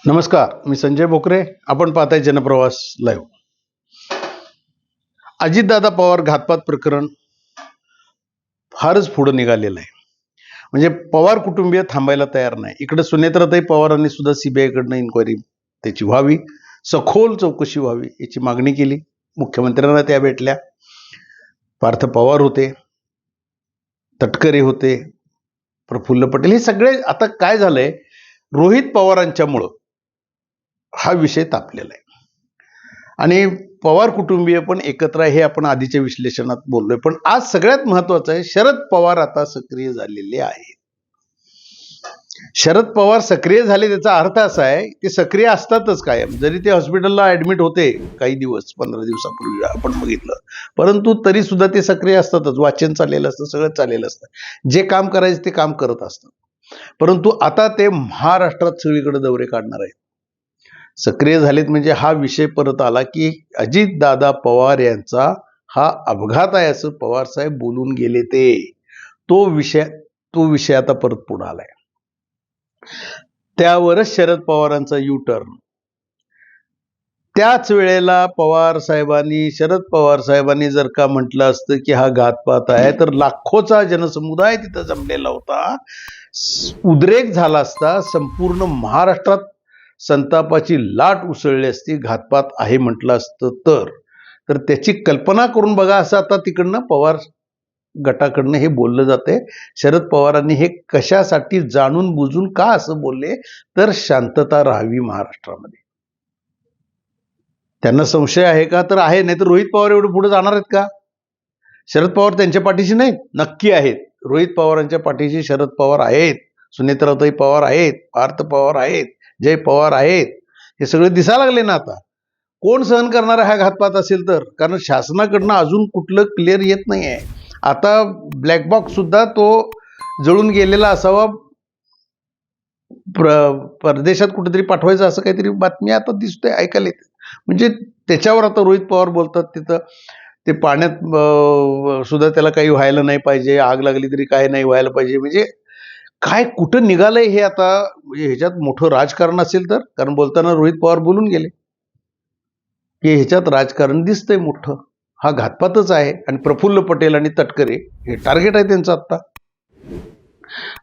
नमस्कार, मी संजय भोकरे. आपण पाहताय जनप्रवास लाईव्ह. अजितदादा पवार घातपात प्रकरण फारच पुढे निघालेलं आहे. म्हणजे पवार कुटुंबीय थांबायला तयार नाही. इकडे सुनेत्राताई पवारांनी सुद्धा सीबीआय कडनं इन्क्वायरी त्याची व्हावी, सखोल चौकशी व्हावी याची मागणी केली. मुख्यमंत्र्यांना त्या भेटल्या. पार्थ पवार होते, तटकरे होते, प्रफुल्ल पटेल, हे सगळे. आता काय झालंय, रोहित पवारांच्यामुळं हा विषय तापलेला आहे आणि पवार कुटुंबीय पण एकत्र आहे, हे आपण आधीच्या विश्लेषणात बोललोय. पण आज सगळ्यात महत्वाचं आहे, शरद पवार आता सक्रिय झालेले आहेत. शरद पवार सक्रिय झाले त्याचा अर्थ असा आहे, ते सक्रिय असतातच कायम. जरी ते हॉस्पिटलला ऍडमिट होते काही दिवस, 15 दिवसापूर्वी आपण बघितलं, परंतु तरी सुद्धा ते सक्रिय असतातच. वाचन चाललेलं असतं, सगळं चाललेलं असतं, जे काम करायचं ते काम करत असतात. परंतु आता ते महाराष्ट्रात सगळीकडे दौरे काढणार आहेत. सक्रिय झालेत म्हणजे हा विषय परत आला की अजितदादा पवार यांचा हा अपघात आहे असं पवार साहेब बोलून गेले. तो विषय आता परत पुढे आलाय. त्यावरच शरद पवारांचा यू टर्न. त्याच वेळेला शरद पवार साहेबांनी जर का म्हटलं असतं की हा घातपात आहे, तर लाखोचा जनसमुदाय तिथं जमलेला होता, उद्रेक झाला असता, संपूर्ण महाराष्ट्रात संतापाची लाट उसळली असती. घातपात आहे म्हटलं असतं तर त्याची कल्पना करून बघा. असं आता तिकडनं पवार गटाकडनं हे बोललं जाते. शरद पवारांनी हे कशासाठी, जाणून बुजून का असं बोलले, तर शांतता राहावी महाराष्ट्रामध्ये. त्यांना संशय आहे का, तर आहे. नाही तर रोहित पवार एवढे पुढे जाणार आहेत का? शरद पवार त्यांच्या पाठीशी नाहीत? नक्की आहेत. रोहित पवारांच्या पाठीशी शरद पवार आहेत, सुनेत्राताई पवार आहेत, पार्थ पवार आहेत, जय पवार आहेत. हे सगळे दिसायला लागले ना आता. कोण सहन करणार हा घातपात असेल तर? कारण शासनाकडनं अजून कुठलं क्लिअर येत नाही आहे. आता ब्लॅक बॉक्स सुद्धा तो जळून गेलेला असावा, परदेशात कुठेतरी पाठवायचं असं काहीतरी बातमी आता दिसतोय, ऐकायला येते. म्हणजे त्याच्यावर आता रोहित पवार बोलतात, तिथं ते पाण्यात सुद्धा त्याला काही व्हायला नाही पाहिजे, आग लागली तरी काय नाही व्हायला पाहिजे. म्हणजे काय कुठं निघालंय हे आता. म्हणजे ह्याच्यात मोठं राजकारण असेल तर, कारण बोलताना रोहित पवार बोलून गेले की ह्याच्यात राजकारण दिसतंय मोठं. हा घातपातच आहे. आणि प्रफुल्ल पटेल आणि तटकरे हे टार्गेट आहे त्यांचं. आता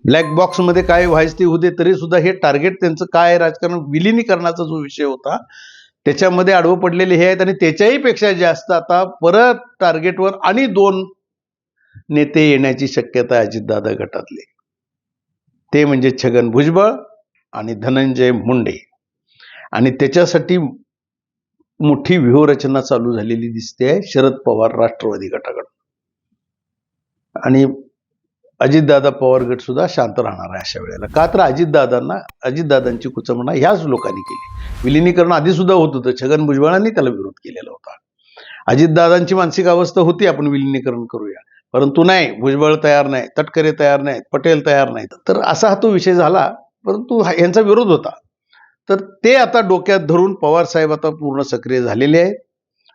ब्लॅक बॉक्स मध्ये काय व्हायचं ते होते, तरी सुद्धा हे टार्गेट त्यांचं काय आहे, राजकारण विलिनीकरणाचा जो विषय होता त्याच्यामध्ये आडवं पडलेले हे आहेत. आणि त्याच्याही पेक्षा जास्त आता परत टार्गेटवर आणि 2 नेते येण्याची शक्यता आहे अजितदादा गटातले. ते म्हणजे छगन भुजबळ आणि धनंजय मुंडे. आणि त्याच्यासाठी मोठी व्यूहरचना चालू झालेली दिसते आहे शरद पवार राष्ट्रवादी गटाकडून. आणि अजितदादा पवार गट सुद्धा शांत राहणार आहे अशा वेळेला. का तर अजितदादांची कुचंबणा ह्याच लोकांनी केली. विलिनीकरण आधी सुद्धा होत होतं, छगन भुजबळांनी त्याला विरोध केलेला होता. अजितदादांची मानसिक अवस्था होती आपण विलिनीकरण करूया, परंतु नाही, भुजबळ तयार नाही, तटकरे तयार नाहीत, पटेल तयार नाहीत. तर असा हा तो विषय झाला, परंतु यांचा विरोध होता. तर ते आता डोक्यात धरून पवार साहेब आता पूर्ण सक्रिय झालेले आहेत.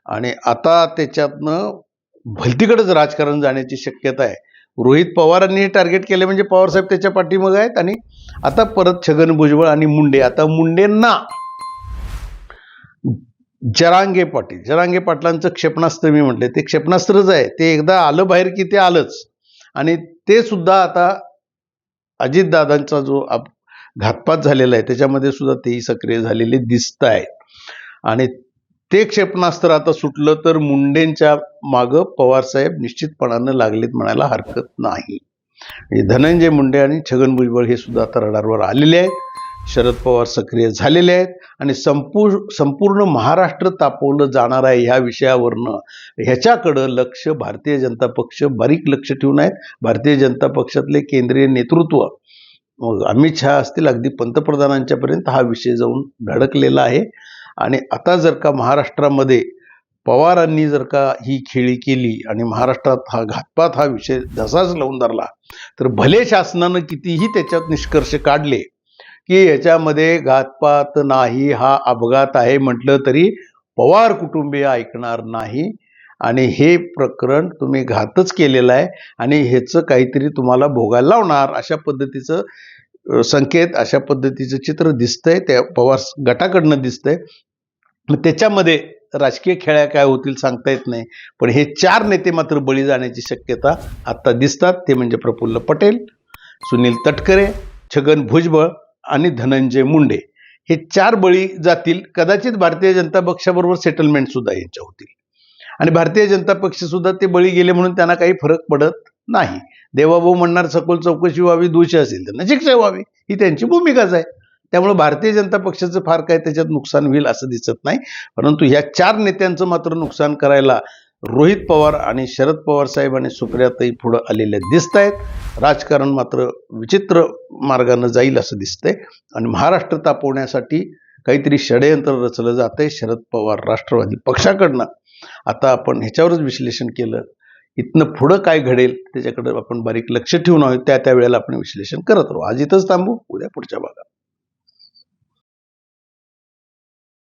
आणि आता त्याच्यातनं भलतीकडेच राजकारण जाण्याची शक्यता आहे. रोहित पवारांनी टार्गेट केले म्हणजे पवार साहेब त्याच्या पाठीमागे आहेत. आणि आता परत छगन भुजबळ आणि मुंडे. आता मुंडेंना जरांगे पाटलांचं क्षेपणास्त्र मी म्हटले, ते क्षेपणास्त्रच आहे. ते एकदा आलं बाहेर की ते आलंच. आणि ते सुद्धा आता अजितदादांचा जो घातपात झालेला आहे त्याच्यामध्ये सुद्धा तेही सक्रिय झालेले दिसत आहेत. आणि ते क्षेपणास्त्र आता सुटलं तर मुंडेंच्या मागं पवारसाहेब निश्चितपणानं लागलेत म्हणायला हरकत नाही. धनंजय मुंडे आणि छगन भुजबळ हे सुद्धा आता रडारवर आलेले आहेत. शरद पवार सक्रिय झालेले आहेत. आणि संपूर्ण महाराष्ट्र तापवलं जाणार आहे ह्या विषयावरनं. ह्याच्याकडं लक्ष भारतीय जनता पक्ष बारीक लक्ष ठेवून आहेत. भारतीय जनता पक्षातले केंद्रीय नेतृत्व, अमित शहा असतील, अगदी पंतप्रधानांच्यापर्यंत हा विषय जाऊन धडकलेला आहे. आणि आता जर का महाराष्ट्रामध्ये पवारांनी जर का ही खेळी केली आणि महाराष्ट्रात हा घातपात हा विषय धसाच लावून धरला, तर भले शासनानं कितीही त्याच्यात निष्कर्ष काढले की याच्यामध्ये घातपात नाही, हा अपघात आहे म्हटलं, तरी पवार कुटुंबीय ऐकणार नाही. आणि हे प्रकरण तुम्ही घातच केलेलं आहे आणि ह्याचं काहीतरी तुम्हाला भोगायला लावणार, अशा पद्धतीचं संकेत अशा पद्धतीचं चित्र दिसतंय, त्या पवार गटाकडनं दिसतंय. मग त्याच्यामध्ये राजकीय खेळ्या काय होतील सांगता येत नाही, पण हे 4 नेते मात्र बळी जाण्याची शक्यता आता दिसतात. ते म्हणजे प्रफुल्ल पटेल, सुनील तटकरे, छगन भुजबळ आणि धनंजय मुंडे. हे 4 बळी जातील. कदाचित भारतीय जनता पक्षाबरोबर सेटलमेंट सुद्धा यांच्या होतील आणि भारतीय जनता पक्ष सुद्धा ते बळी गेले म्हणून त्यांना काही फरक पडत नाही. देवाभाऊ म्हणणार सखोल चौकशी व्हावी, दोषी असेल तर शिक्षा व्हावी, ही त्यांची भूमिकाच आहे. त्यामुळे भारतीय जनता पक्षाचं फार काही त्याच्यात नुकसान होईल असं दिसत नाही. परंतु ह्या 4 नेत्यांचं मात्र नुकसान करायला रोहित पवार आणि शरद पवार साहेब आणि सुप्रियाताई पुढं आलेल्या दिसत आहेत. राजकारण मात्र विचित्र मार्गानं जाईल असं दिसतंय आणि महाराष्ट्र तापवण्यासाठी काहीतरी षडयंत्र रचलं जातंय शरद पवार राष्ट्रवादी पक्षाकडनं. आता आपण ह्याच्यावरच विश्लेषण केलं. इथनं पुढं काय घडेल त्याच्याकडे आपण बारीक लक्ष ठेवून आहोत. त्या वेळेला आपण विश्लेषण करत राहू. आज इथंच थांबू, उद्या पुढच्या भागात.